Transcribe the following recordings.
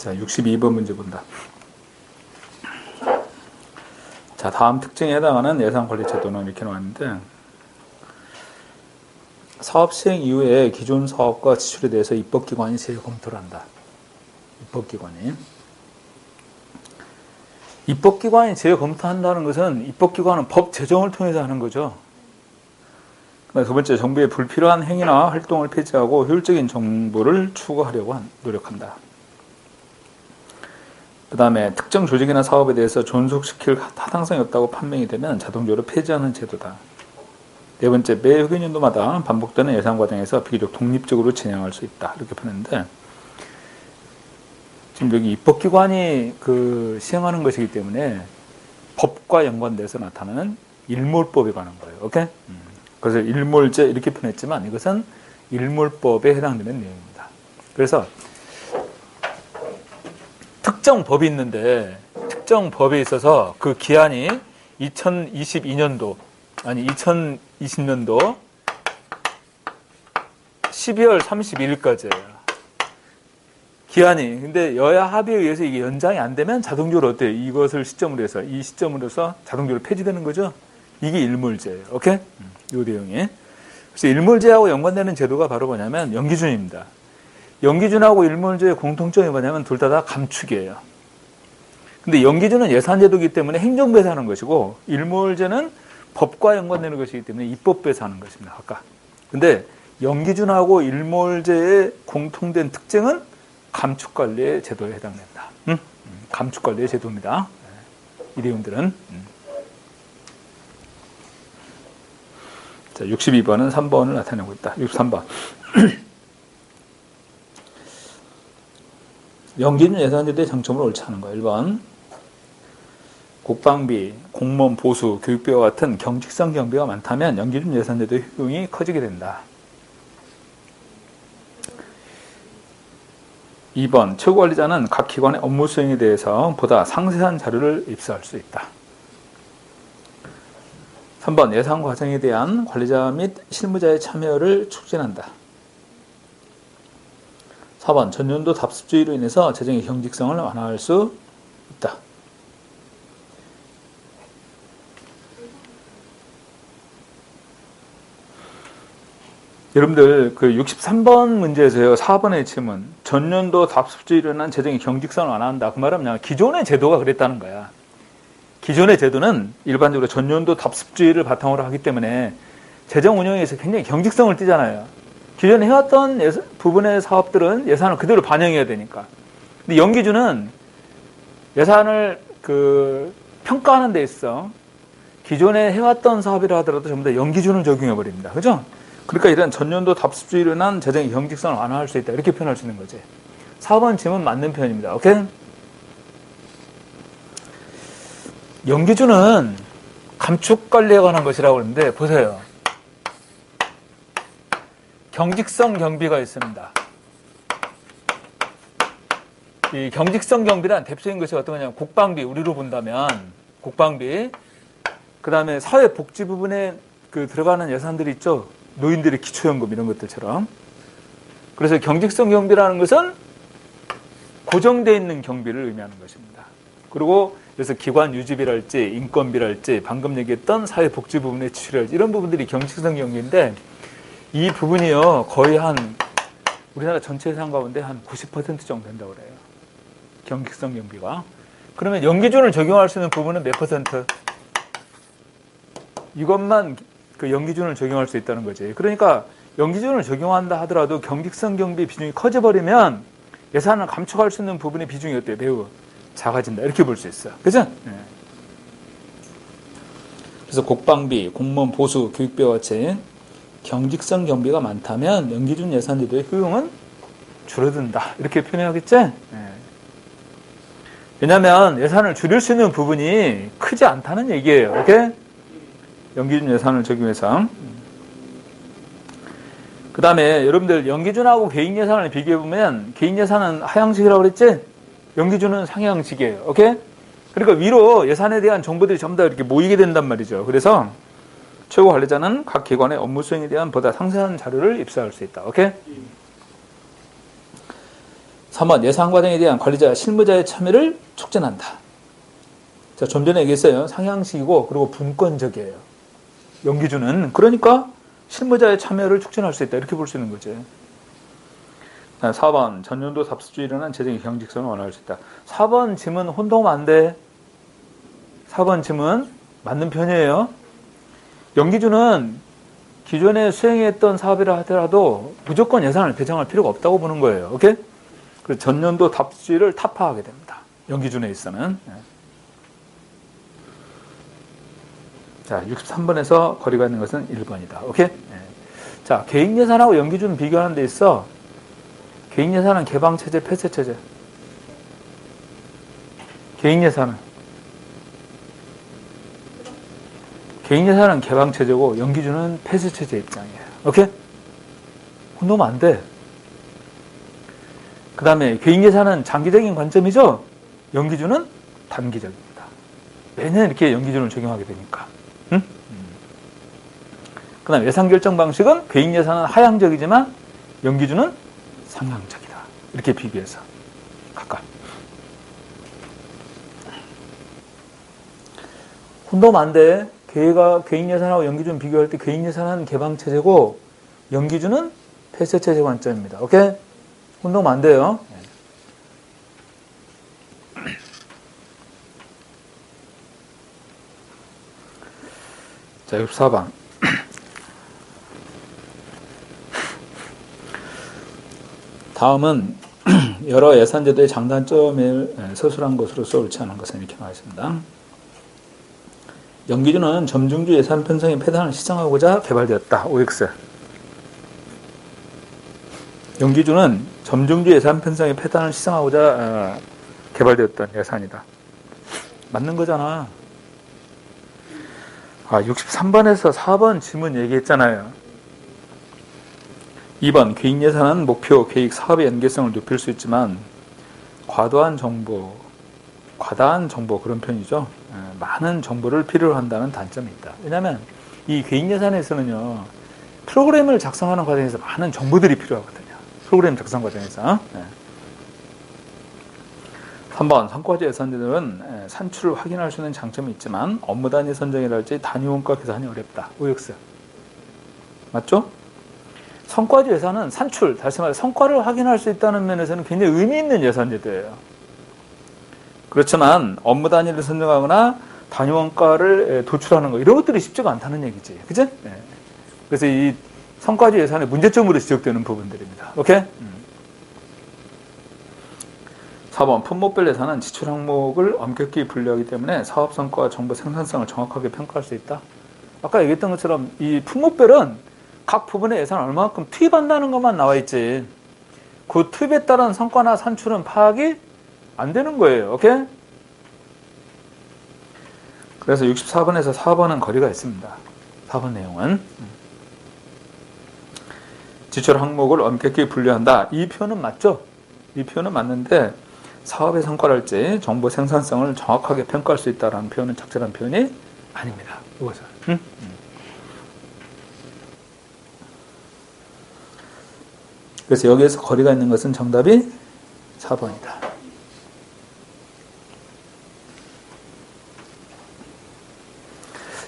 자, 62번 문제 본다. 자, 다음 특징에 해당하는 예산관리제도는 이렇게 나왔는데, 사업 시행 이후에 기존 사업과 지출에 대해서 입법기관이 재검토를 한다. 입법기관이 재검토한다는 것은 입법기관은 법 제정을 통해서 하는 거죠. 두 번째, 정부의 불필요한 행위나 활동을 폐지하고 효율적인 정보를 추구하려고 노력한다. 그 다음에 특정 조직이나 사업에 대해서 존속시킬 타당성이 없다고 판명이 되면 자동적으로 폐지하는 제도다. 네 번째, 매 회계연도마다 반복되는 예산 과정에서 비교적 독립적으로 진행할 수 있다. 이렇게 표현했는데, 지금 여기 입법기관이 시행하는 것이기 때문에 법과 연관돼서 나타나는 일몰법에 관한 거예요. 오케이? 그래서 일몰제 이렇게 표현했지만 이것은 일몰법에 해당되는 내용입니다. 그래서 특정 법이 있는데 특정 법에 있어서 그 기한이 2020년도 12월 31일까지예요. 기한이. 근데 여야 합의에 의해서 이게 연장이 안 되면 자동적으로 어때요? 이것을 시점으로 해서 이 시점으로서 자동적으로 폐지되는 거죠. 이게 일몰제예요. 오케이? 이 내용이. 그래서 일몰제하고 연관되는 제도가 바로 뭐냐면 연기준입니다. 연기준하고 일몰제의 공통점이 뭐냐면 둘 다 감축이에요. 근데 연기준은 예산제도이기 때문에 행정부에서 하는 것이고 일몰제는 법과 연관되는 것이기 때문에 입법부에서 하는 것입니다. 아까. 근데 연기준하고 일몰제의 공통된 특징은 감축관리의 제도에 해당된다. 감축관리의 제도입니다. 이 내용들은. 자, 62번은 3번을 나타내고 있다. 63번. 연기준 예산제도의 장점을 옳지 않은 거예요. 1번. 국방비, 공무원 보수, 교육비와 같은 경직성 경비가 많다면 연기준 예산제도의 효용이 커지게 된다. 2번. 최고관리자는 각 기관의 업무 수행에 대해서 보다 상세한 자료를 입수할 수 있다. 3번. 예산 과정에 대한 관리자 및 실무자의 참여를 촉진한다. 4번. 전년도 답습주의로 인해서 재정의 경직성을 완화할 수 있다. 여러분들 63번 문제에서요. 4번의 질문. 전년도 답습주의로 인한 재정의 경직성을 완화한다. 그 말은 뭐냐? 기존의 제도가 그랬다는 거야. 기존의 제도는 일반적으로 전년도 답습주의를 바탕으로 하기 때문에 재정 운영에서 굉장히 경직성을 띠잖아요. 기존에 해왔던 부분의 사업들은 예산을 그대로 반영해야 되니까. 근데 연기준은 예산을 평가하는 데 있어 기존에 해왔던 사업이라 하더라도 전부 다 연기준을 적용해 버립니다. 그죠? 그러니까 이런 전년도 답습주의로 인한 재정의 경직성을 완화할 수 있다. 이렇게 표현할 수 있는 거지. 4번 질문 맞는 표현입니다. 오케이? 연기준은 감축관리에 관한 것이라고 하는데 보세요. 경직성 경비가 있습니다. 이 경직성 경비란 대표적인 것이 어떤 거냐면 국방비, 우리로 본다면 국방비, 그 다음에 사회복지 부분에 들어가는 예산들이 있죠. 노인들의 기초연금 이런 것들처럼. 그래서 경직성 경비라는 것은 고정되어 있는 경비를 의미하는 것입니다. 그리고 그래서 기관 유지비랄지 인건비랄지 방금 얘기했던 사회복지 부분의 지출이랄지 이런 부분들이 경직성 경비인데 이 부분이요 거의 우리나라 전체 예산 가운데 한 90% 정도 된다고 그래요. 경직성 경비가. 그러면 연기준을 적용할 수 있는 부분은 몇 퍼센트? 이것만 연기준을 적용할 수 있다는 거지. 그러니까 연기준을 적용한다 하더라도 경직성 경비 비중이 커져버리면 예산을 감축할 수 있는 부분의 비중이 어때요? 매우 작아진다. 이렇게 볼 수 있어요. 그죠? 네. 그래서 국방비, 공무원 보수, 교육비와 같이 경직성 경비가 많다면 연기준 예산제도의 효용은 줄어든다. 이렇게 표현하겠지? 네. 왜냐하면 예산을 줄일 수 있는 부분이 크지 않다는 얘기예요. 이렇게 연기준 예산을 적용해서. 그 다음에 여러분들 연기준하고 개인 예산을 비교해보면 개인 예산은 하향식이라고 그랬지? 연기준은 상향식이에요. 오케이? 그러니까 위로 예산에 대한 정보들이 전부 다 이렇게 모이게 된단 말이죠. 그래서 최고 관리자는 각 기관의 업무 수행에 대한 보다 상세한 자료를 입수할 수 있다. 오케이? 3번 예산 과정에 대한 관리자 실무자의 참여를 촉진한다. 자, 좀 전에 얘기했어요. 상향식이고 그리고 분권적이에요. 연기준은. 그러니까 실무자의 참여를 촉진할 수 있다. 이렇게 볼 수 있는 거지. 4번 전년도 답수주의라는 재정의 경직성을 완화할 수 있다. 4번 짐은 혼동 안 돼. 4번 짐은 맞는 편이에요. 연기준은 기존에 수행했던 사업이라 하더라도 무조건 예산을 배정할 필요가 없다고 보는 거예요. 오케이? 그래서 전년도 답수주의를 타파하게 됩니다. 연기준에 있어는. 자, 63번에서 거리가 있는 것은 1번이다. 오케이? 자, 개인예산하고 연기준 비교하는 데 있어. 개인예산은 개방체제, 폐쇄체제. 개인예산은 개방체제고 연기준은 폐쇄체제 입장이에요. 오케이? 혼동은 안 돼. 그 다음에 개인예산은 장기적인 관점이죠. 연기준은 단기적입니다. 매년 이렇게 연기준을 적용하게 되니까. 응? 그 다음에 예산결정 방식은 개인예산은 하향적이지만 연기준은 상향적이다. 이렇게 비교해서 각각. 혼동은 안 돼. 개인예산하고 연기준 비교할 때 개인예산은 개방체제고 연기준은 폐쇄체제 관점입니다. 오케이? 혼동은 안 돼요. 자, 64번. 다음은 여러 예산제도의 장단점을 서술한 것으로서 옳지 않은 것은 이렇게 나와 있습니다. 연기준은 점중주 예산 편성의 폐단을 시정하고자 개발되었다. OX. 연기준은 점중주 예산 편성의 폐단을 시정하고자 개발되었던 예산이다. 맞는 거잖아. 63번에서 4번 질문 얘기했잖아요. 2번 개인 예산은 목표, 계획, 사업의 연계성을 높일 수 있지만 과다한 정보 그런 편이죠. 많은 정보를 필요로 한다는 단점이 있다. 왜냐하면 이 개인 예산에서는요. 프로그램을 작성하는 과정에서 많은 정보들이 필요하거든요. 프로그램 작성 과정에서. 3번 성과제 예산제들은 산출을 확인할 수 있는 장점이 있지만 업무 단위 선정이랄지 단위 원가 계산이 어렵다. OX. 맞죠? 성과제 예산은 산출, 다시 말해 성과를 확인할 수 있다는 면에서는 굉장히 의미 있는 예산제도예요. 그렇지만 업무 단위를 선정하거나 단위 원가를 도출하는 거 이런 것들이 쉽지가 않다는 얘기지. 그치? 그래서 이 성과제 예산의 문제점으로 지적되는 부분들입니다. 오케이? 4번 품목별 예산은 지출 항목을 엄격히 분류하기 때문에 사업 성과와 정보 생산성을 정확하게 평가할 수 있다. 아까 얘기했던 것처럼 이 품목별은 각 부분의 예산을 얼마만큼 투입한다는 것만 나와 있지. 그 투입에 따른 성과나 산출은 파악이 안 되는 거예요. 오케이? 그래서 64번에서 4번은 거리가 있습니다. 4번 내용은 지출 항목을 엄격히 분류한다. 이 표현은 맞죠? 이 표현은 맞는데 사업의 성과랄지 정보 생산성을 정확하게 평가할 수 있다는 표현은 적절한 표현이 아닙니다. 이것은. 그래서 여기에서 거리가 있는 것은 정답이 4번이다.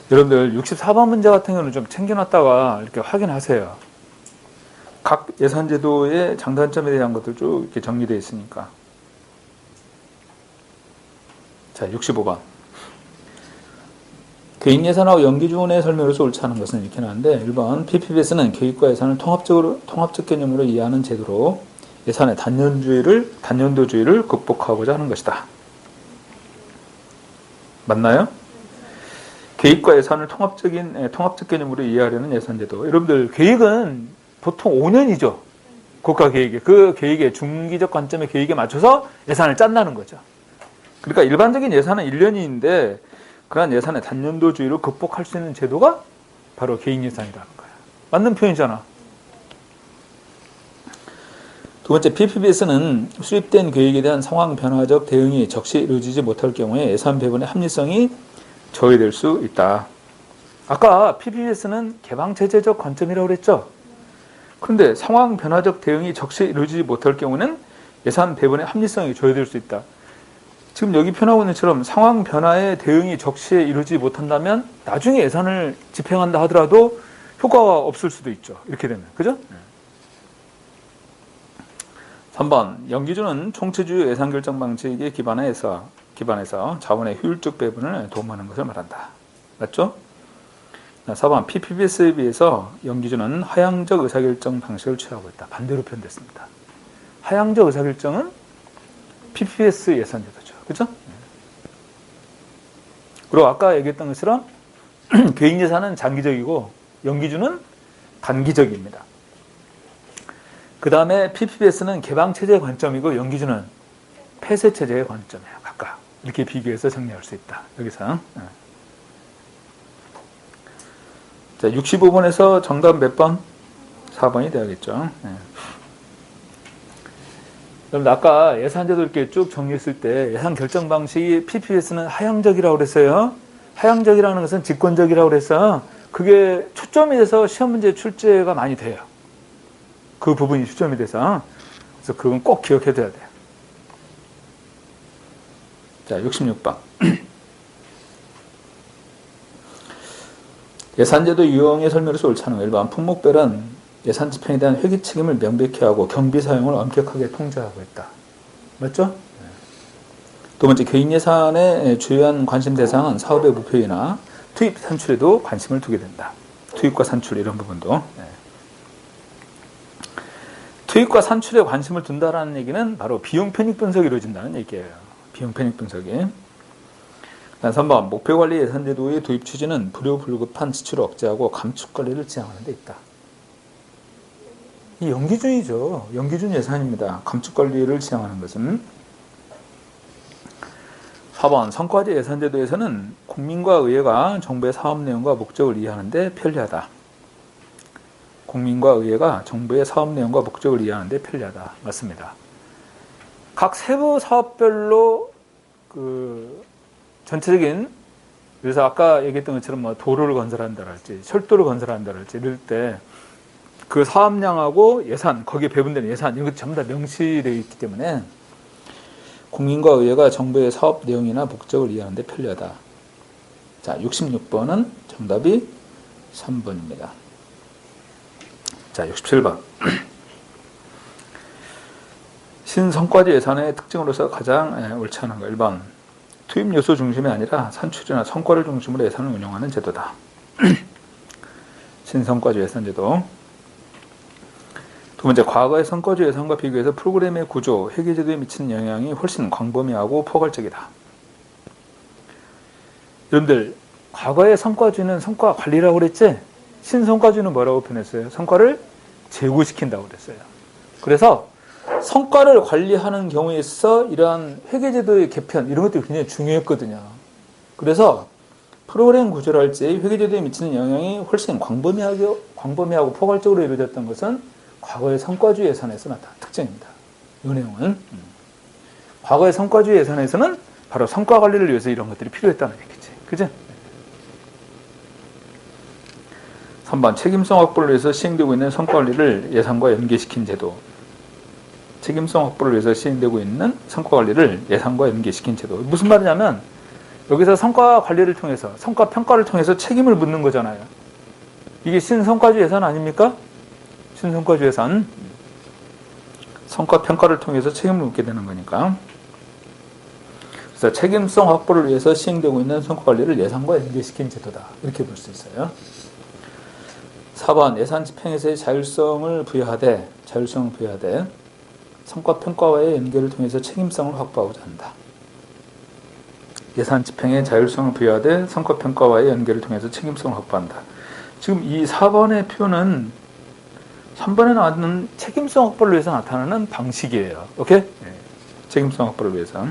여러분들 64번 문제 같은 경우는 좀 챙겨놨다가 이렇게 확인하세요. 각 예산제도의 장단점에 대한 것들 쭉 이렇게 정리되어 있으니까. 자, 65번. 개인 예산하고 연기준의 설명으로서 옳지 않은 것은 이렇게 나왔는데 1번 PPBS는 계획과 예산을 통합적 개념으로 이해하는 제도로 예산의 단년도주의를 극복하고자 하는 것이다. 맞나요? 계획과 예산을 통합적 개념으로 이해하려는 예산제도. 여러분들 계획은 보통 5년이죠. 국가 계획에. 그 계획의 중기적 관점의 계획에 맞춰서 예산을 짠다는 거죠. 그러니까 일반적인 예산은 1년인데 그러한 예산의 단년도주의를 극복할 수 있는 제도가 바로 개인 예산이라는 거예요. 맞는 표현이잖아. 두 번째, PPBS는 수립된 계획에 대한 상황 변화적 대응이 적시 이루어지지 못할 경우에 예산 배분의 합리성이 저해될 수 있다. 아까 PPBS는 개방체제적 관점이라고 그랬죠. 그런데 상황 변화적 대응이 적시 이루어지지 못할 경우는 예산 배분의 합리성이 저해될 수 있다. 지금 여기 표현하고 있는 것처럼 상황 변화에 대응이 적시에 이루지 못한다면 나중에 예산을 집행한다 하더라도 효과가 없을 수도 있죠. 이렇게 되면. 그죠? 3번 연기준은 총체주의 예산결정 방식에 기반해서 자원의 효율적 배분을 도움하는 것을 말한다. 맞죠? 4번 PPPS에 비해서 연기준은 하향적 의사결정 방식을 취하고 있다. 반대로 표현됐습니다. 하향적 의사결정은 PPS 예산제도죠. 그죠? 그리고 아까 얘기했던 것처럼 개인 예산은 장기적이고 연기준은 단기적입니다. 그 다음에 PPPS는 개방체제의 관점이고 연기준은 폐쇄체제의 관점이에요. 각각. 이렇게 비교해서 정리할 수 있다. 여기서. 자, 65번에서 정답 몇 번? 4번이 되어야겠죠. 여러분 아까 예산제도 이렇게 쭉 정리했을 때 예산 결정 방식이 PPS는 하향적이라고 그랬어요. 하향적이라는 것은 직권적이라고 그랬어요. 그게 초점이 돼서 시험 문제 출제가 많이 돼요. 그 부분이 초점이 돼서. 그래서 그건 꼭 기억해둬야 돼요. 자, 66번. 예산제도 유형의 설명에서 옳지 않은 거. 1번 품목별은 예산 집행에 대한 회계 책임을 명백히 하고 경비 사용을 엄격하게 통제하고 있다. 맞죠? 두 번째, 개인 예산의 주요한 관심 대상은 사업의 목표이나 투입 산출에도 관심을 두게 된다. 투입과 산출 이런 부분도. 투입과 산출에 관심을 둔다라는 얘기는 바로 비용 편익 분석이 이루어진다는 얘기예요. 비용 편익 분석이. 3번 목표관리 예산제도의 도입 취지는 불효불급한 지출을 억제하고 감축관리를 지향하는 데 있다. 이 연기준이죠. 연기준 예산입니다. 감축관리를 지향하는 것은. 4번 성과제 예산제도에서는 국민과 의회가 정부의 사업 내용과 목적을 이해하는 데 편리하다. 국민과 의회가 정부의 사업 내용과 목적을 이해하는 데 편리하다. 맞습니다. 각 세부 사업별로 전체적인, 그래서 아까 얘기했던 것처럼 뭐 도로를 건설한다랄지 철도를 건설한다랄지 이럴 때 그 사업량하고 예산, 거기에 배분되는 예산 이런 것도 전부 다 명시되어 있기 때문에 국민과 의회가 정부의 사업 내용이나 목적을 이해하는 데 편리하다. 자, 66번은 정답이 3번입니다. 자, 67번. 신성과제 예산의 특징으로서 가장 옳지 않은 거. 1번. 투입 요소 중심이 아니라 산출이나 성과를 중심으로 예산을 운영하는 제도다. 신성과제 예산제도. 두 번째, 과거의 성과제 예산과 비교해서 프로그램의 구조, 회계제도에 미치는 영향이 훨씬 광범위하고 포괄적이다. 여러분들, 과거의 성과주의는 성과 관리라고 그랬지? 신성과주의는 뭐라고 표현했어요? 성과를 제고시킨다고 그랬어요. 그래서 성과를 관리하는 경우에 있어 이러한 회계제도의 개편 이런 것들이 굉장히 중요했거든요. 그래서 프로그램 구조랄지 회계제도에 미치는 영향이 훨씬 광범위하고 포괄적으로 이루어졌던 것은 과거의 성과주의 예산에서 나타난 특징입니다. 이 내용은 과거의 성과주의 예산에서는 바로 성과 관리를 위해서 이런 것들이 필요했다는 얘기지. 그죠? 3번 책임성 확보를 위해서 시행되고 있는 성과 관리를 예산과 연계시킨 제도. 책임성 확보를 위해서 시행되고 있는 성과 관리를 예산과 연계시킨 제도. 무슨 말이냐면 여기서 성과 관리를 통해서 성과 평가를 통해서 책임을 묻는 거잖아요. 이게 신성과주의 예산 아닙니까? 신성과주의 예산. 성과 평가를 통해서 책임을 묻게 되는 거니까. 그래서 책임성 확보를 위해서 시행되고 있는 성과 관리를 예산과 연계시킨 제도다. 이렇게 볼 수 있어요. 4번 예산 집행에서의 자율성을 부여하되 성과 평가와의 연계를 통해서 책임성을 확보하고자 한다. 예산 집행에 자율성을 부여하되 성과 평가와의 연계를 통해서 책임성을 확보한다. 지금 이 4번의 표는 3번에 나왔는 책임성 확보를 위해서 나타나는 방식이에요. 오케이? 네. 책임성 확보를 위해서.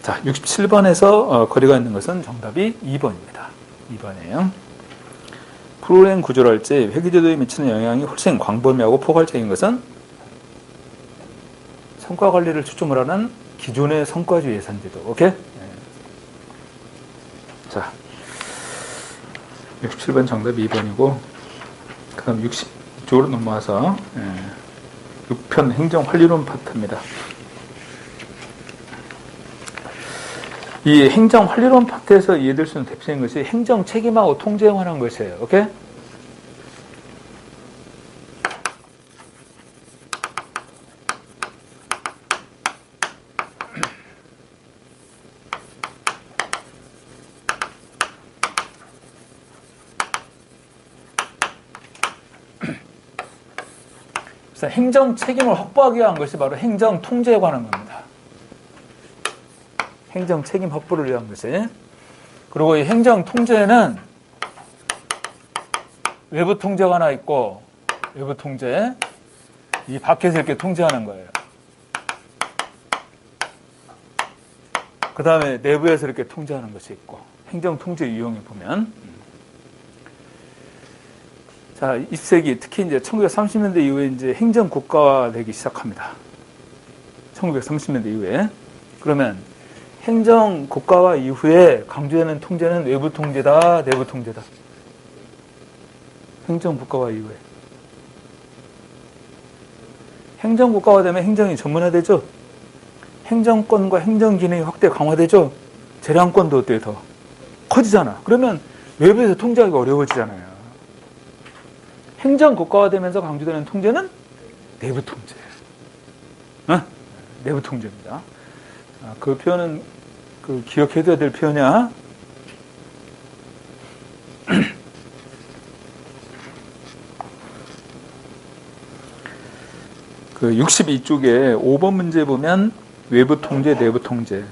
자, 67번에서 거리가 있는 것은 정답이 2번입니다. 2번이에요. 프로그램 구조랄지 회계제도에 미치는 영향이 훨씬 광범위하고 포괄적인 것은 성과 관리를 초점을 하는 기존의 성과주의 예산제도. 오케이? 네. 자, 67번 정답 2번이고 그 다음 60쪽으로 넘어와서 6편 행정관리론 파트입니다. 이 행정관리론 파트에서 이해될 수 있는 대표적인 것이 행정 책임하고 통제에 관한 것이에요. 오케이? 그래서 행정 책임을 확보하기 위한 것이 바로 행정 통제에 관한 겁니다. 행정 책임 확보를 위한 것이. 그리고 이 행정 통제에는 외부 통제가 하나 있고, 외부 통제, 이 밖에서 이렇게 통제하는 거예요. 그 다음에 내부에서 이렇게 통제하는 것이 있고, 행정 통제 유형에 보면. 자, 20세기, 특히 이제 1930년대 이후에 이제 행정 국가화되기 시작합니다. 1930년대 이후에. 그러면 행정 국가화 이후에 강조되는 통제는 외부 통제다, 내부 통제다. 행정 국가화 이후에. 행정 국가화 되면 행정이 전문화되죠. 행정권과 행정 기능이 확대 강화되죠. 재량권도 어때요? 더 커지잖아. 그러면 외부에서 통제하기가 어려워지잖아요. 행정 국가화되면서 강조되는 통제는 내부 통제. 내부 통제입니다. 그 표현은 기억해둬야 될 표현이야. 그 62쪽에 5번 문제 보면 외부 통제, 내부 통제,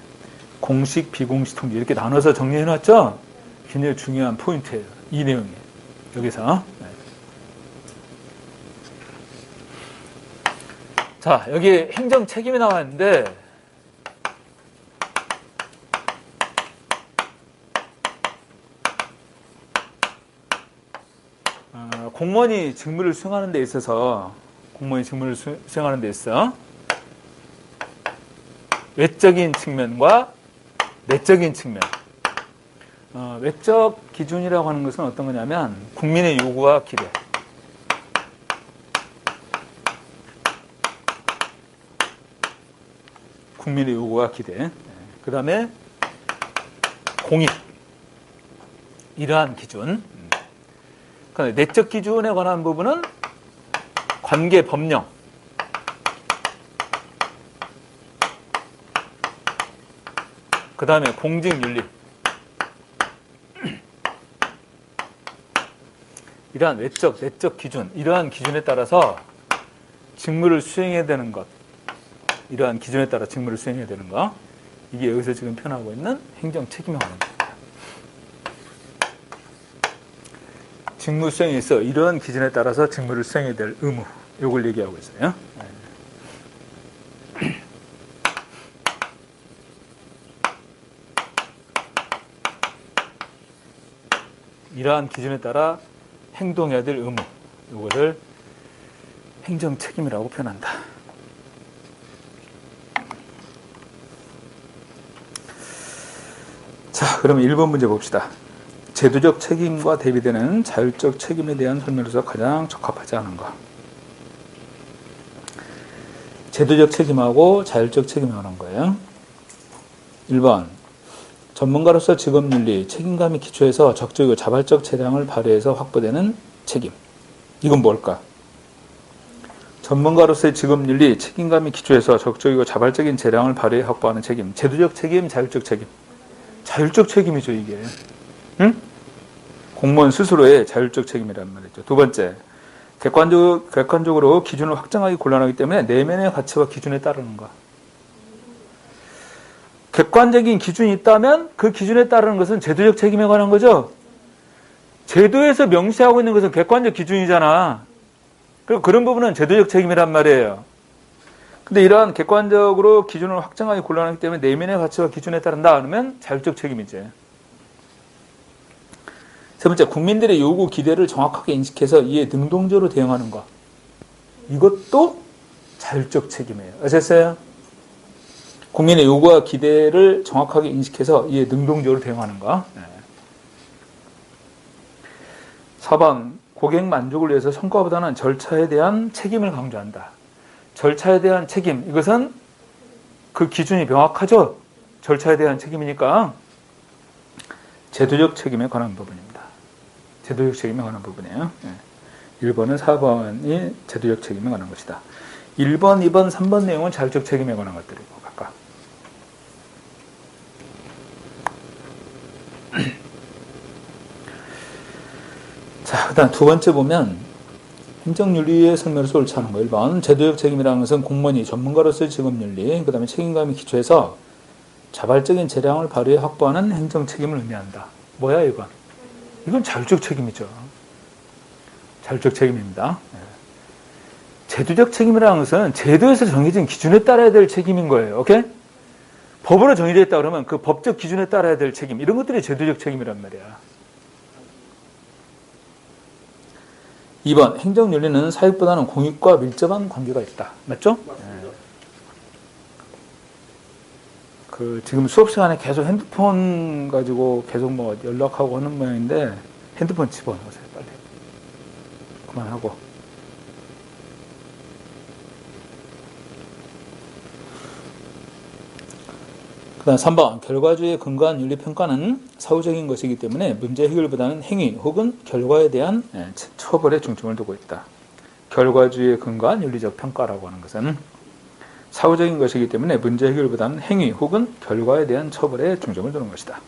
공식, 비공식 통제 이렇게 나눠서 정리해놨죠? 굉장히 중요한 포인트예요. 이 내용이. 여기서. 자, 여기 행정 책임이 나왔는데, 공무원이 직무를 수행하는 데 있어서, 외적인 측면과 내적인 측면. 외적 기준이라고 하는 것은 어떤 거냐면, 국민의 요구와 기대. 국민의 요구와 기대. 그 다음에 공익. 이러한 기준. 내적 기준에 관한 부분은 관계 법령. 그 다음에 공직윤리. 이러한 외적, 내적 기준. 이러한 기준에 따라서 직무를 수행해야 되는 것. 이러한 기준에 따라 직무를 수행해야 되는 거. 이게 여기서 지금 표현하고 있는 행정 책임에 관한 겁니다. 직무 수행에 있어 이러한 기준에 따라서 직무를 수행해야 될 의무. 이걸 얘기하고 있어요. 이러한 기준에 따라 행동해야 될 의무. 이거를 행정 책임이라고 표현한다. 자, 그럼 1번 문제 봅시다. 제도적 책임과 대비되는 자율적 책임에 대한 설명으로서 가장 적합하지 않은 것. 제도적 책임하고 자율적 책임에 관한 거예요. 1번. 전문가로서 직업윤리, 책임감에 기초해서 적극적이고 자발적 재량을 발휘해서 확보되는 책임. 이건 뭘까? 전문가로서의 직업윤리, 책임감에 기초해서 적극적이고 자발적인 재량을 발휘해 확보하는 책임. 제도적 책임, 자율적 책임. 자율적 책임이죠, 이게. 응? 공무원 스스로의 자율적 책임이란 말이죠. 두 번째, 객관적으로 기준을 확정하기 곤란하기 때문에 내면의 가치와 기준에 따르는 것. 객관적인 기준이 있다면 그 기준에 따르는 것은 제도적 책임에 관한 거죠. 제도에서 명시하고 있는 것은 객관적 기준이잖아. 그리고 그런 부분은 제도적 책임이란 말이에요. 근데 이러한 객관적으로 기준을 확정하기 곤란하기 때문에 내면의 가치와 기준에 따른다 그러면 자율적 책임이지. 세 번째, 국민들의 요구, 기대를 정확하게 인식해서 이에 능동적으로 대응하는 것. 이것도 자율적 책임이에요. 아셨어요? 국민의 요구와 기대를 정확하게 인식해서 이에 능동적으로 대응하는 것. 4번, 고객 만족을 위해서 성과보다는 절차에 대한 책임을 강조한다. 절차에 대한 책임, 이것은 그 기준이 명확하죠? 절차에 대한 책임이니까 제도적 책임에 관한 부분입니다. 제도적 책임에 관한 부분이에요. 1번은 4번이 제도적 책임에 관한 것이다. 1번, 2번, 3번 내용은 자율적 책임에 관한 것들이고 각각. 자, 그 다음 두 번째 보면 행정윤리의 설명으로서 옳지 않은 거. 1번 제도적 책임이라는 것은 공무원이 전문가로서의 직업윤리, 그 다음에 책임감에 기초해서 자발적인 재량을 발휘해 확보하는 행정책임을 의미한다. 뭐야 이건? 이건 자율적 책임이죠. 자율적 책임입니다. 제도적 책임이라는 것은 제도에서 정해진 기준에 따라야 될 책임인 거예요. 오케이? 법으로 정해져 있다 그러면 그 법적 기준에 따라야 될 책임, 이런 것들이 제도적 책임이란 말이야. 2번 행정윤리는 사익보다는 공익과 밀접한 관계가 있다. 맞죠? 지금 수업 시간에 계속 핸드폰 가지고 계속 뭐 연락하고 하는 모양인데 핸드폰 집어넣으세요. 빨리. 그만하고. 그 다음 3번 결과주의에 근거한 윤리평가는 사후적인 것이기 때문에 문제 해결보다는 행위 혹은 결과에 대한 처벌에 중점을 두고 있다. 결과주의에 근거한 윤리적 평가라고 하는 것은 사후적인 것이기 때문에 문제 해결보다는 행위 혹은 결과에 대한 처벌에 중점을 두는 것이다.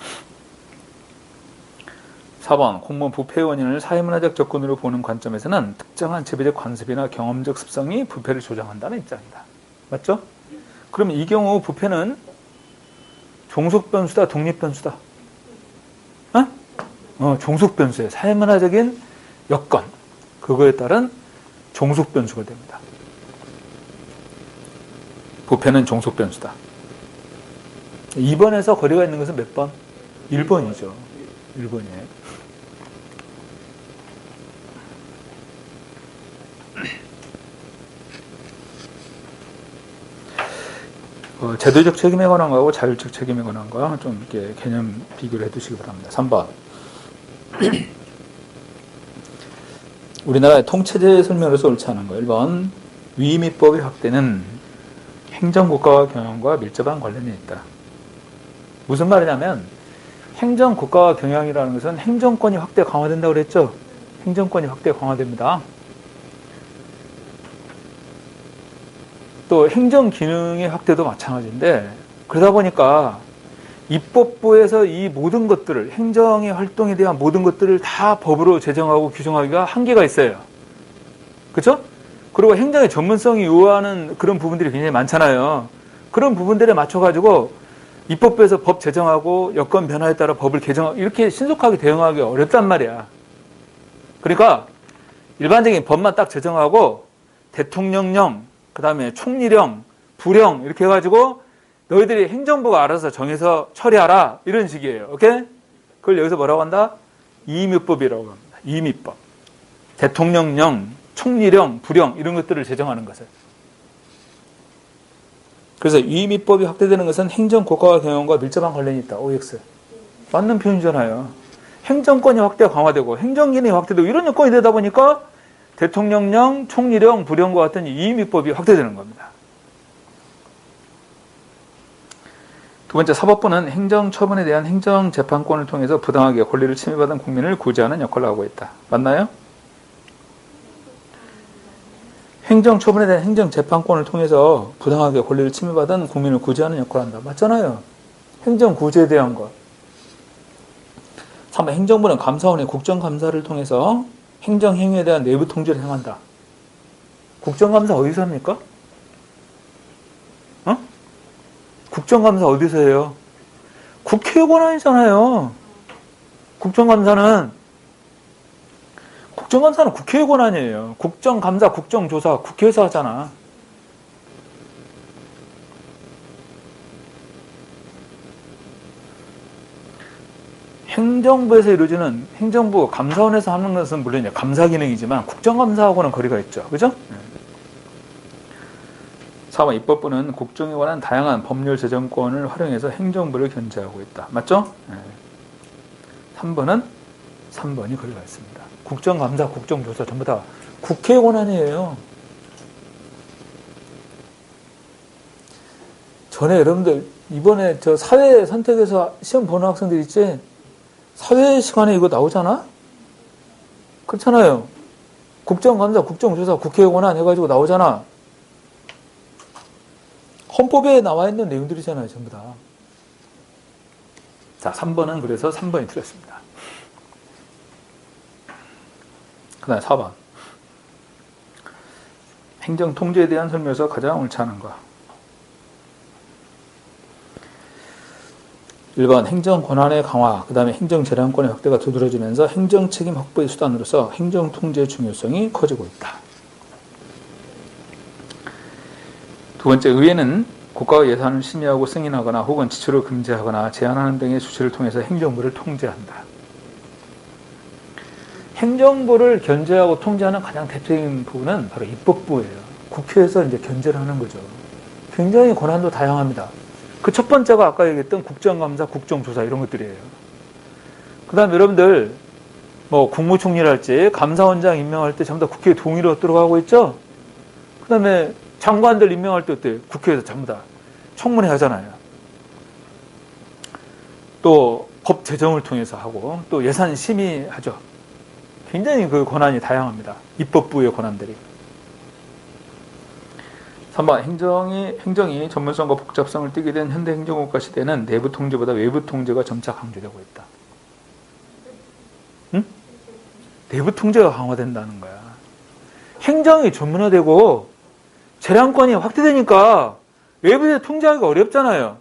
4번 공무원 부패의 원인을 사회문화적 접근으로 보는 관점에서는 특정한 지배적 관습이나 경험적 습성이 부패를 조장한다는 입장이다. 맞죠? 그럼 이 경우 부패는 종속변수다, 독립변수다? 종속변수예요. 사회문화적인 여건, 그거에 따른 종속변수가 됩니다. 부패는 종속변수다. 2번에서 거리가 있는 것은 몇 번? 1번이죠. 1번이에요. 제도적 책임에 관한 거하고 자율적 책임에 관한 거 좀 이렇게 개념 비교를 해두시기 바랍니다. 3번. 우리나라의 통체제 설명으로서 옳지 않은 거. 1번. 위임위법의 확대는 행정국가와 경영과 밀접한 관련이 있다. 무슨 말이냐면 행정국가와 경영이라는 것은 행정권이 확대 강화된다고 그랬죠? 행정권이 확대 강화됩니다. 또 행정기능의 확대도 마찬가지인데 그러다 보니까 입법부에서 이 모든 것들을 행정의 활동에 대한 모든 것들을 다 법으로 제정하고 규정하기가 한계가 있어요. 그렇죠? 그리고 행정의 전문성이 요하는 그런 부분들이 굉장히 많잖아요. 그런 부분들에 맞춰가지고 입법부에서 법 제정하고 여건 변화에 따라 법을 개정하고 이렇게 신속하게 대응하기 어렵단 말이야. 그러니까 일반적인 법만 딱 제정하고 대통령령, 그 다음에 총리령, 부령 이렇게 해가지고 너희들이 행정부가 알아서 정해서 처리하라 이런 식이에요. 오케이? 그걸 여기서 뭐라고 한다? 이임위법이라고 합니다. 이임위법. 대통령령, 총리령, 부령 이런 것들을 제정하는 것을. 그래서 이임위법이 확대되는 것은 행정국가와 경영과 밀접한 관련이 있다. OX. 맞는 표현이잖아요. 행정권이 확대 강화되고 행정기능이 확대되고 이런 여건이 되다 보니까 대통령령, 총리령, 부령과 같은 이임위법이 확대되는 겁니다. 두 번째, 사법부는 행정처분에 대한 행정재판권을 통해서 부당하게 권리를 침해받은 국민을 구제하는 역할을 하고 있다. 맞나요? 행정처분에 대한 행정재판권을 통해서 부당하게 권리를 침해받은 국민을 구제하는 역할을 한다. 맞잖아요. 행정구제에 대한 것. 3번, 행정부는 감사원의 국정감사를 통해서 행정행위에 대한 내부 통제를 행한다. 국정감사 어디서 합니까? 국정감사 어디서 해요? 국회 권한이잖아요. 국정감사는 국회의 권한이에요. 국정감사, 국정조사 국회에서 하잖아. 행정부에서 이루어지는 행정부 감사원에서 하는 것은 물론 감사 기능이지만 국정감사하고는 거리가 있죠. 그죠? 4번 입법부는 국정에 관한 다양한 법률 제정권을 활용해서 행정부를 견제하고 있다. 맞죠? 3번이 거리가 있습니다. 국정감사, 국정조사 전부 다 국회의 권한이에요. 전에 여러분들 이번에 저 사회 선택에서 시험 보는 학생들 있지? 사회 시간에 이거 나오잖아? 그렇잖아요. 국정감사, 국정조사, 국회 권한 해가지고 나오잖아. 헌법에 나와 있는 내용들이잖아요, 전부 다. 자, 3번은 그래서 3번이 틀렸습니다. 그 다음에 4번. 행정 통제에 대한 설명에서 가장 옳지 않은 거. 1번 행정 권한의 강화, 그 다음에 행정 재량권의 확대가 두드러지면서 행정 책임 확보의 수단으로서 행정 통제의 중요성이 커지고 있다. 두 번째, 의회는 국가의 예산을 심의하고 승인하거나 혹은 지출을 금지하거나 제한하는 등의 수치를 통해서 행정부를 통제한다. 행정부를 견제하고 통제하는 가장 대표적인 부분은 바로 입법부예요. 국회에서 이제 견제를 하는 거죠. 굉장히 권한도 다양합니다. 그 첫 번째가 아까 얘기했던 국정감사, 국정조사 이런 것들이에요. 그 다음에 여러분들 뭐 국무총리랄지 감사원장 임명할 때 전부 다 국회에 동의로 들어가고 있죠. 그 다음에 장관들 임명할 때 어때요? 국회에서 전부 다 청문회 하잖아요. 또 법 제정을 통해서 하고 또 예산 심의하죠. 굉장히 그 권한이 다양합니다. 입법부의 권한들이. 3번 행정이 전문성과 복잡성을 띠게 된 현대 행정국가 시대는 내부 통제보다 외부 통제가 점차 강조되고 있다. 응? 내부 통제가 강화된다는 거야. 행정이 전문화되고 재량권이 확대되니까 외부에 통제하기가 어렵잖아요.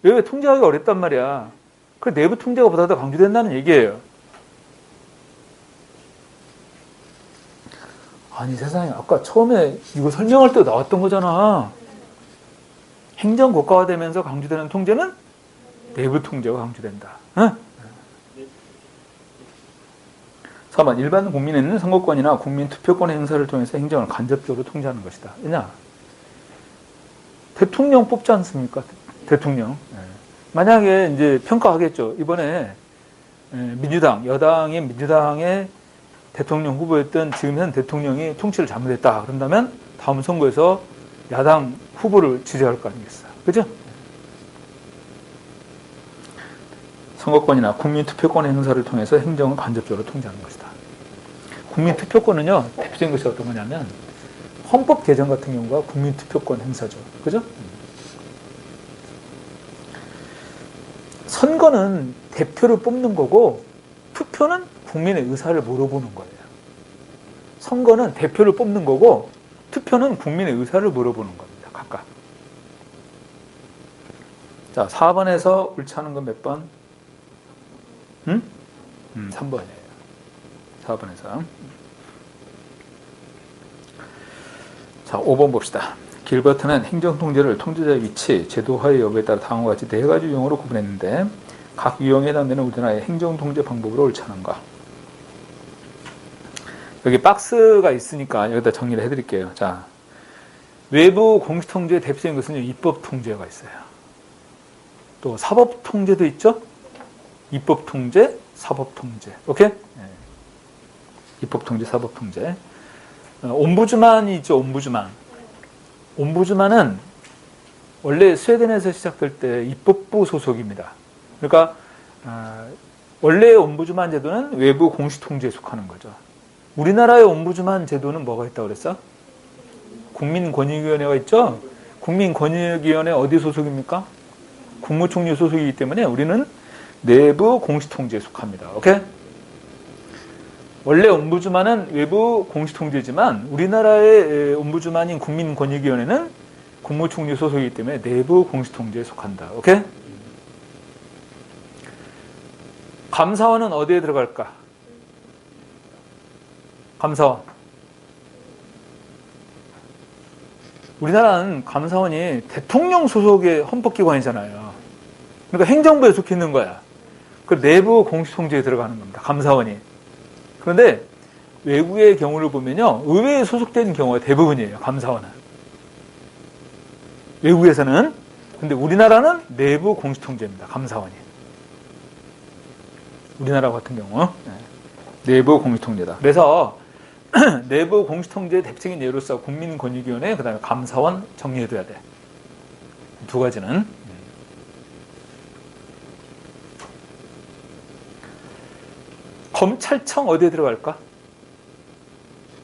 외부에 통제하기가 어렵단 말이야. 그래서 내부 통제가 보다 더 강조된다는 얘기예요. 아니 세상에 아까 처음에 이거 설명할 때 나왔던 거잖아. 행정국가화 되면서 강조되는 통제는 내부 통제가 강조된다. 응? 4번 일반 국민에는 선거권이나 국민 투표권의 행사를 통해서 행정을 간접적으로 통제하는 것이다. 왜냐? 대통령 뽑지 않습니까? 대통령. 만약에 이제 평가하겠죠. 이번에 여당의 민주당의 대통령 후보였던 지금 현 대통령이 통치를 잘못했다. 그런다면 다음 선거에서 야당 후보를 지지할 거 아니겠어요. 그죠? 선거권이나 국민투표권의 행사를 통해서 행정을 간접적으로 통제하는 것이다. 국민투표권은요, 대표적인 것이 어떤 거냐면 헌법 개정 같은 경우가 국민투표권 행사죠. 그죠? 선거는 대표를 뽑는 거고 투표는 국민의 의사를 물어보는 거예요. 선거는 대표를 뽑는 거고 투표는 국민의 의사를 물어보는 겁니다. 각각. 자, 4번에서 옳지 않은 건 몇 번? 3번이에요. 4번에서. 자, 5번 봅시다. 길버트는 행정통제를 통제자의 위치, 제도화의 여부에 따라 다음과 같이 네 가지 유형으로 구분했는데 각 유형에 해당되는 우리나라의 행정통제 방법으로 옳지 않은가? 여기 박스가 있으니까 여기다 정리를 해드릴게요. 자, 외부 공식통제의 대표적인 것은 입법통제가 있어요. 또 사법통제도 있죠? 입법통제, 사법통제. 오케이? 네. 입법통제, 사법통제. 옴부즈만이 있죠, 옴부즈만. 옴부즈만은 원래 스웨덴에서 시작될 때 입법부 소속입니다. 그러니까 원래 옴부즈만 제도는 외부 공식통제에 속하는 거죠. 우리나라의 옴부즈만 제도는 뭐가 있다고 그랬어? 국민권익위원회가 있죠? 국민권익위원회 어디 소속입니까? 국무총리 소속이기 때문에 우리는 내부 공식통제에 속합니다. 오케이? 원래 옴부즈만은 외부 공식통제지만 우리나라의 옴부즈만인 국민권익위원회는 국무총리 소속이기 때문에 내부 공식통제에 속한다. 오케이? 감사원은 어디에 들어갈까? 감사원. 우리나라는 감사원이 대통령 소속의 헌법기관이잖아요. 그러니까 행정부에 속해 있는 거야. 그 내부 공식통제에 들어가는 겁니다. 감사원이. 그런데 외국의 경우를 보면요, 의회에 소속된 경우가 대부분이에요. 감사원은. 외국에서는. 근데 우리나라는 내부 공식통제입니다. 감사원이. 우리나라 같은 경우 내부 공식통제다. 그래서 내부 공식통제의 대표적인 예로서 국민권익위원회, 그 다음에 감사원 정리해둬야 돼. 두 가지는. 검찰청 어디에 들어갈까?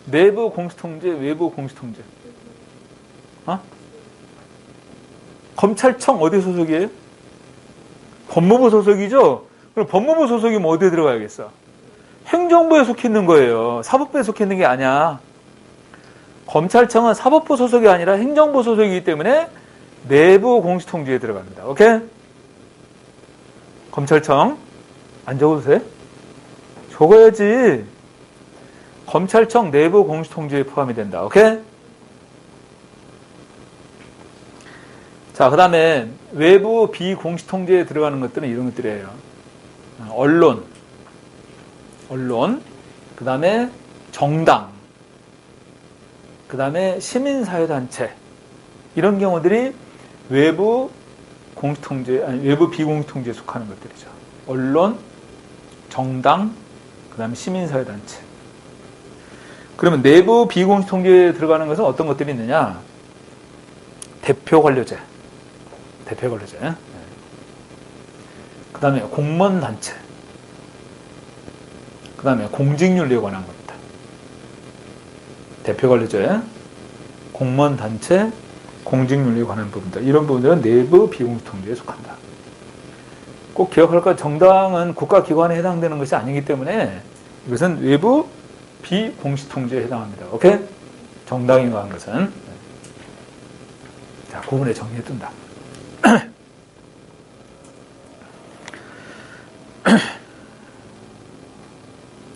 내부 공시통제, 외부 공시통제. 어? 검찰청 어디 소속이에요? 법무부 소속이죠? 그럼 법무부 소속이면 어디에 들어가야겠어? 행정부에 속해 있는 거예요. 사법부에 속해 있는 게 아니야. 검찰청은 사법부 소속이 아니라 행정부 소속이기 때문에 내부 공시통제에 들어갑니다. 오케이? 검찰청 안 적어도 돼? 적어야지. 검찰청 내부 공시통제에 포함이 된다. 오케이? 자, 그 다음에 외부 비공시통제에 들어가는 것들은 이런 것들이에요. 언론, 그 다음에 정당, 그 다음에 시민사회단체. 이런 경우들이 외부 공시통제, 아니, 외부 비공시통제에 속하는 것들이죠. 언론, 정당, 그 다음에 시민사회단체. 그러면 내부 비공시통제에 들어가는 것은 어떤 것들이 있느냐? 대표관료제. 그 다음에 공무원단체. 그 다음에 공직윤리에 관한 겁니다. 대표관료제, 공무원단체, 공직윤리에 관한 부분들. 이런 부분들은 내부 비공시통제에 속한다. 꼭 기억할 것, 정당은 국가기관에 해당되는 것이 아니기 때문에 이것은 외부 비공시통제에 해당합니다. 오케이? 정당인가 한 것은. 자, 구분에 정리해 둔다.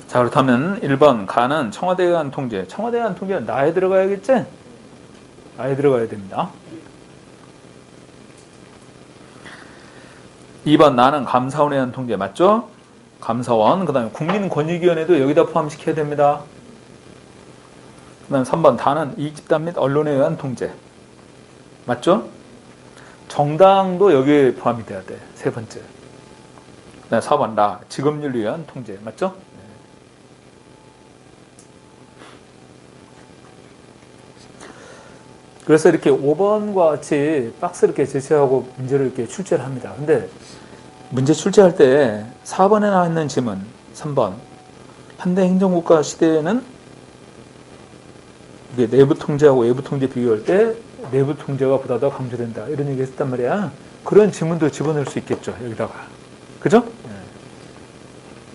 자, 그렇다면 1번 가는 청와대에 관한 통제. 청와대에 관한 통제는 나에 들어가야겠지? 나에 들어가야 됩니다. 2번 나는 감사원에 대한 통제 맞죠? 감사원. 그 다음에 국민권익위원회도 여기다 포함시켜야 됩니다. 그 다음에 3번 다는 이익집단 및 언론에 의한 통제 맞죠? 정당도 여기에 포함이 돼야 돼. 세 번째. 그 다음에 4번 나 직업윤리에 의한 통제 맞죠? 그래서 이렇게 5번과 같이 박스 이렇게 제시하고 문제를 이렇게 출제를 합니다. 근데 문제 출제할 때 4번에 나와 있는 지문 3번 현대 행정국가 시대에는 이게 내부 통제하고 외부 통제 비교할 때 내부 통제가 보다 더 강조된다. 이런 얘기 했단 말이야. 그런 지문도 집어넣을 수 있겠죠. 여기다가. 그죠? 네.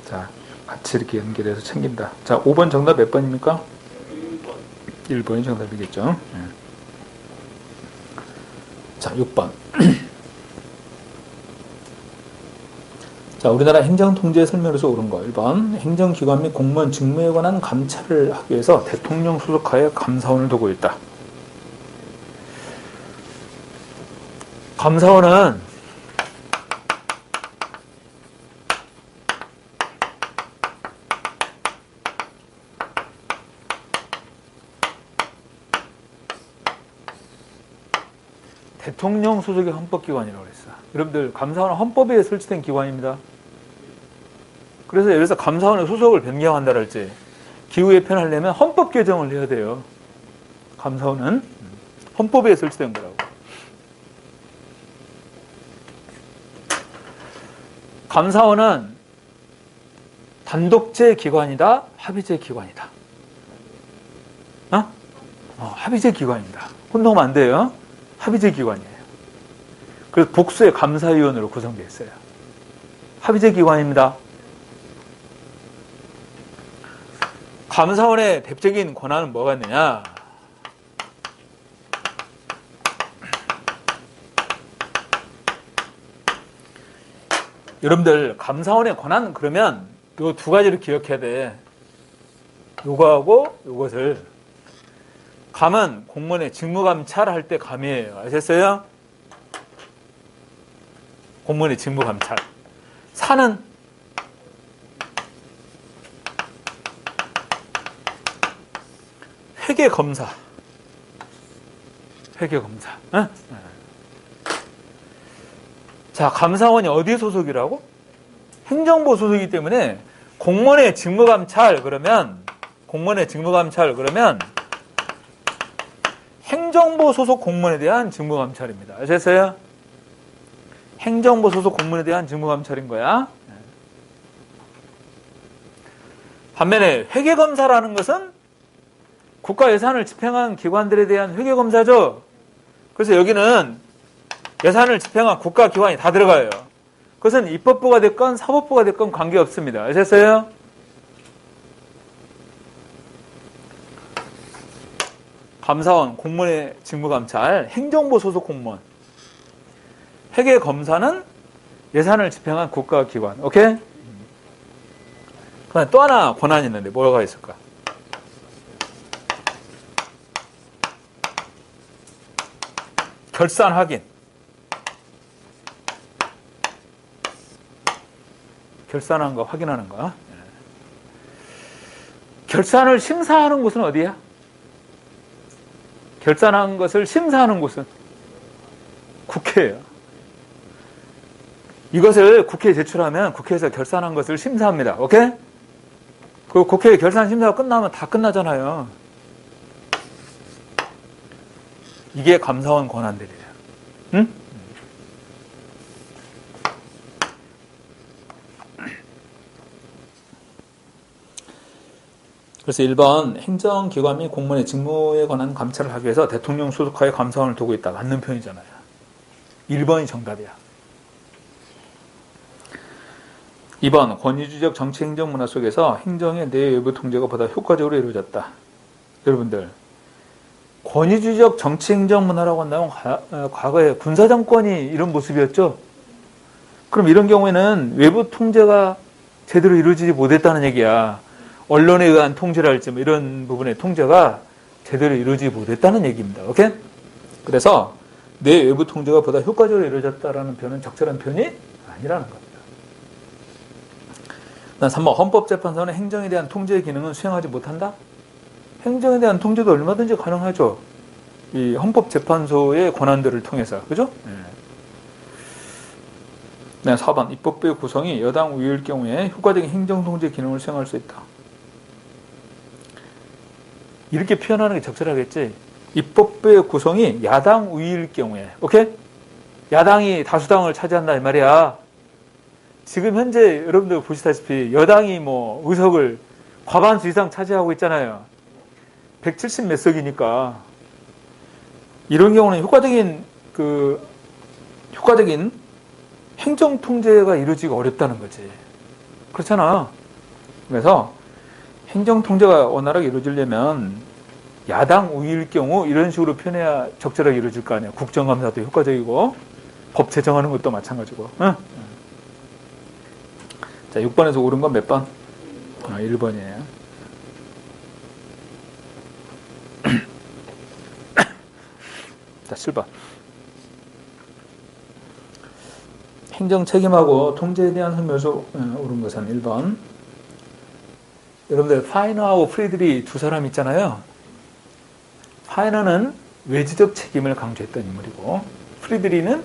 자, 같이 이렇게 연결해서 챙긴다. 자, 5번 정답 몇 번입니까? 1번이 정답이겠죠. 네. 자, 6번. 자, 우리나라 행정통제 설명에서 옳은 거. 1번. 행정기관 및 공무원 직무에 관한 감찰을 하기 위해서 대통령 소속하에 감사원을 두고 있다. 감사원은 대통령 소속의 헌법기관이라고 그랬어. 여러분들 감사원은 헌법에 설치된 기관입니다. 그래서 예를 들어서 감사원의 소속을 변경한다 할지 기후 개편하려면 헌법 개정을 해야 돼요. 감사원은 헌법에 설치된 거라고. 감사원은 단독제 기관이다, 합의제 기관이다. 합의제 기관입니다. 혼동하면 안 돼요. 합의제 기관이에요. 그래서 복수의 감사위원으로 구성되어 있어요. 합의제 기관입니다. 감사원의 대표적인 권한은 뭐가 있느냐? 여러분들 감사원의 권한 그러면 요 두 가지를 기억해야 돼. 요거하고 요것을. 감은 공무원의 직무감찰할 때 감이에요. 아셨어요? 공무원의 직무감찰. 사는 회계검사. 회계검사. 응? 자, 감사원이 어디 소속이라고? 행정부 소속이기 때문에 공무원의 직무감찰 그러면 행정부 소속 공무원에 대한 직무감찰입니다. 아셨어요? 행정부 소속 공무원에 대한 직무감찰인 거야. 반면에 회계검사라는 것은 국가 예산을 집행한 기관들에 대한 회계검사죠. 그래서 여기는 예산을 집행한 국가기관이 다 들어가요. 그것은 입법부가 됐건 사법부가 됐건 관계없습니다. 아셨어요? 감사원, 공무원의 직무감찰, 행정부 소속 공무원. 회계검사는 예산을 집행한 국가기관. 오케이? 그다음에 또 하나 권한이 있는데 뭐가 있을까? 결산 확인. 결산한 거 확인하는 거. 결산을 심사하는 곳은 어디야? 결산한 것을 심사하는 곳은 국회예요. 이것을 국회에 제출하면 국회에서 결산한 것을 심사합니다. 오케이? 그 국회 결산 심사가 끝나면 다 끝나잖아요. 이게 감사원 권한들이에요. 응? 그래서 1번 행정기관 및 공무원의 직무에 관한 감찰을 하기 위해서 대통령 소속하에 감사원을 두고 있다. 맞는 표현이잖아요. 1번이 정답이야. 2번 권위주의적 정치행정 문화 속에서 행정의 내외부 통제가 보다 효과적으로 이루어졌다. 여러분들 권위주의적 정치행정 문화라고 한다면 과거에 군사정권이 이런 모습이었죠. 그럼 이런 경우에는 외부 통제가 제대로 이루어지지 못했다는 얘기야. 언론에 의한 통제랄지 뭐 이런 부분의 통제가 제대로 이루어지지 못했다는 얘기입니다. 오케이? 그래서 내외부 통제가 보다 효과적으로 이루어졌다라는 표현은 적절한 표현이 아니라는 겁니다. 3번 헌법재판소는 행정에 대한 통제의 기능은 수행하지 못한다? 행정에 대한 통제도 얼마든지 가능하죠. 이 헌법재판소의 권한들을 통해서. 그죠? 네. 4번 입법부의 구성이 여당 우위일 경우에 효과적인 행정통제 기능을 수행할 수 있다. 이렇게 표현하는 게 적절하겠지. 입법부의 구성이 야당 우위일 경우에. 오케이? 야당이 다수당을 차지한다 이 말이야. 지금 현재 여러분들 보시다시피 여당이 뭐 의석을 과반수 이상 차지하고 있잖아요. 170 몇 석이니까. 이런 경우는 효과적인 행정 통제가 이루어지기 어렵다는 거지. 그렇잖아. 그래서 행정 통제가 원활하게 이루어지려면 야당 우위일 경우 이런 식으로 표현해야 적절하게 이루어질 거 아니야. 국정감사도 효과적이고 법 제정하는 것도 마찬가지고. 응? 자, 6번에서 옳은 건 몇 번? 1번이에요. 자, 7번. 행정 책임하고 통제에 대한 설명에서 옳은 것은 1번. 여러분들 파이너하고 프리드리 두 사람 있잖아요. 파이너는 외주적 책임을 강조했던 인물이고 프리드리는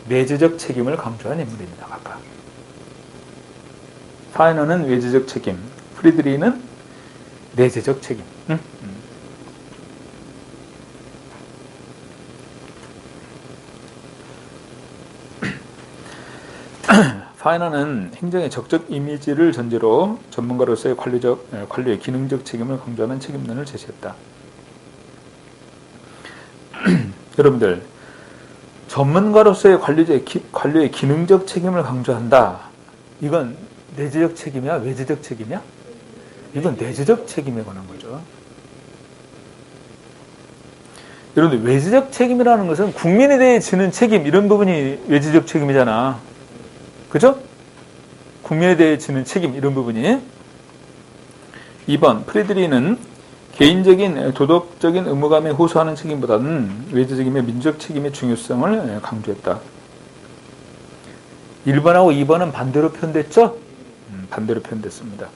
내재적 책임을 강조한 인물입니다. 각각. 파이너는 외주적 책임, 프리드리는 내재적 책임. 응? 파이너는 행정의 적적 이미지를 전제로 전문가로서의 관료의 기능적 책임을 강조하는 책임론을 제시했다. 여러분들, 전문가로서의 관료의 기능적 책임을 강조한다. 이건 내재적 책임이야? 외재적 책임이야? 이건 내재적 책임에 관한 거죠. 여러분들, 외재적 책임이라는 것은 국민에 대해 지는 책임, 이런 부분이 외재적 책임이잖아. 그죠? 국민에 대해 지는 책임, 이런 부분이. 2번, 프리드리는 개인적인 도덕적인 의무감에 호소하는 책임보다는 외재적임의 민족 책임의 중요성을 강조했다. 1번하고 2번은 반대로 표현됐죠? 반대로 표현됐습니다.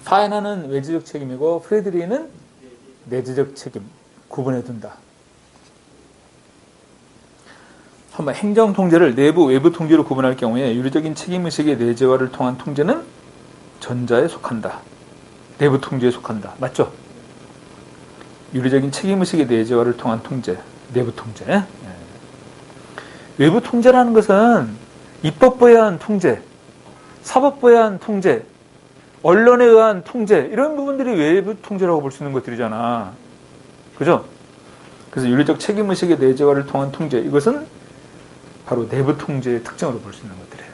파이너는 외재적 책임이고 프리드리는 내재적 책임. 구분해 둔다. 한번 행정 통제를 내부, 외부 통제로 구분할 경우에 윤리적인 책임의식의 내재화를 통한 통제는 전자에 속한다. 내부 통제에 속한다. 맞죠? 윤리적인 책임의식의 내재화를 통한 통제, 내부 통제. 예. 외부 통제라는 것은 입법부에 의한 통제, 사법부에 의한 통제, 언론에 의한 통제, 이런 부분들이 외부 통제라고 볼 수 있는 것들이잖아. 그죠? 그래서 윤리적 책임의식의 내재화를 통한 통제, 이것은 바로 내부 통제의 특징으로 볼 수 있는 것들이에요.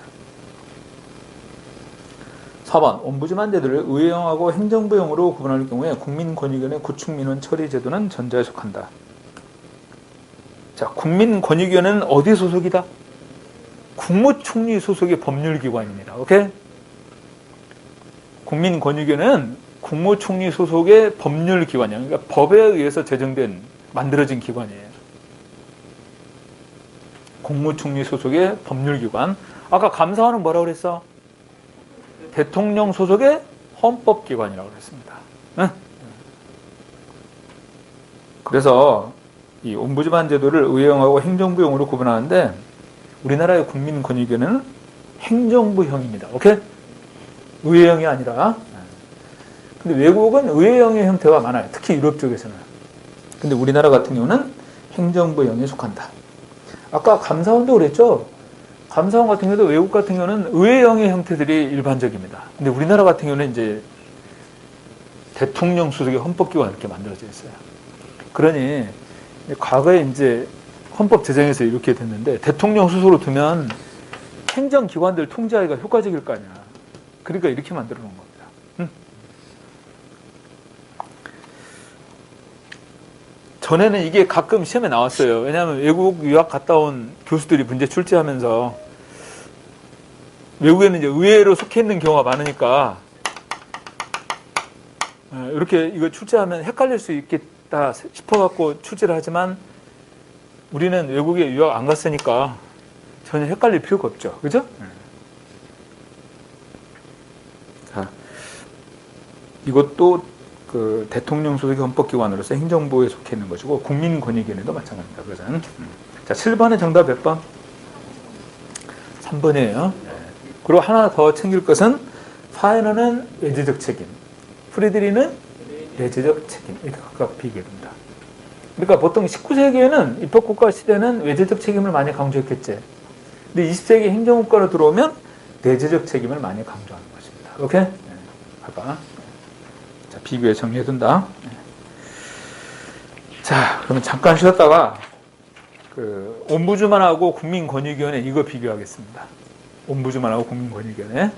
4번, 옴부즈만제도를 의회형하고 행정부형으로 구분할 경우에 국민권익위원회 구축민원 처리 제도는 전자에 속한다. 자, 국민권익위원회는 어디 소속이다? 국무총리 소속의 법률기관입니다. 오케이? 국민권익위원회는 국무총리 소속의 법률기관이야. 그러니까 법에 의해서 제정된, 만들어진 기관이에요. 국무총리 소속의 법률기관. 아까 감사원은 뭐라고 그랬어? 대통령 소속의 헌법기관이라고 그랬습니다. 응? 그래서 이 옴부즈만 제도를 의회형하고 행정부형으로 구분하는데 우리나라의 국민권익위원회는 행정부형입니다. 오케이? 의회형이 아니라. 근데 외국은 의회형의 형태가 많아요. 특히 유럽 쪽에서는. 근데 우리나라 같은 경우는 행정부형에 속한다. 아까 감사원도 그랬죠? 감사원 같은 경우도 외국 같은 경우는 의회형의 형태들이 일반적입니다. 근데 우리나라 같은 경우는 이제 대통령 소속의 헌법기관 이렇게 만들어져 있어요. 그러니 과거에 이제 헌법 제정에서 이렇게 됐는데 대통령 소속으로 두면 행정기관들 통제하기가 효과적일 거 아니야. 그러니까 이렇게 만들어 놓은 겁니다. 응? 전에는 이게 가끔 시험에 나왔어요. 왜냐하면 외국 유학 갔다 온 교수들이 문제 출제하면서 외국에는 이제 의회로 속해 있는 경우가 많으니까 이렇게 이거 출제하면 헷갈릴 수 있겠다 싶어갖고 출제를 하지만 우리는 외국에 유학 안 갔으니까 전혀 헷갈릴 필요가 없죠. 그죠? 자, 이것도 그 대통령 소속의 헌법기관으로서 행정부에 속해 있는 것이고 국민권익위원회도 마찬가지입니다. 그것은. 자, 7번의 정답 몇 번? 3번이에요. 그리고 하나 더 챙길 것은 파이너는 외제적 책임, 프리드리는 내재적 책임, 이렇게 각각 비교됩니다. 그러니까 보통 19세기에는 입법국가 시대는 외제적 책임을 많이 강조했겠지. 근데 20세기 행정국가로 들어오면 내재적 책임을 많이 강조하는 것입니다. 오케이? 봐봐. 자, 비교해 정리해둔다. 자, 그러면 잠깐 쉬었다가 그 옴부즈만하고 국민권익위원회 이거 비교하겠습니다. 옴부즈만하고 국민권익위원회.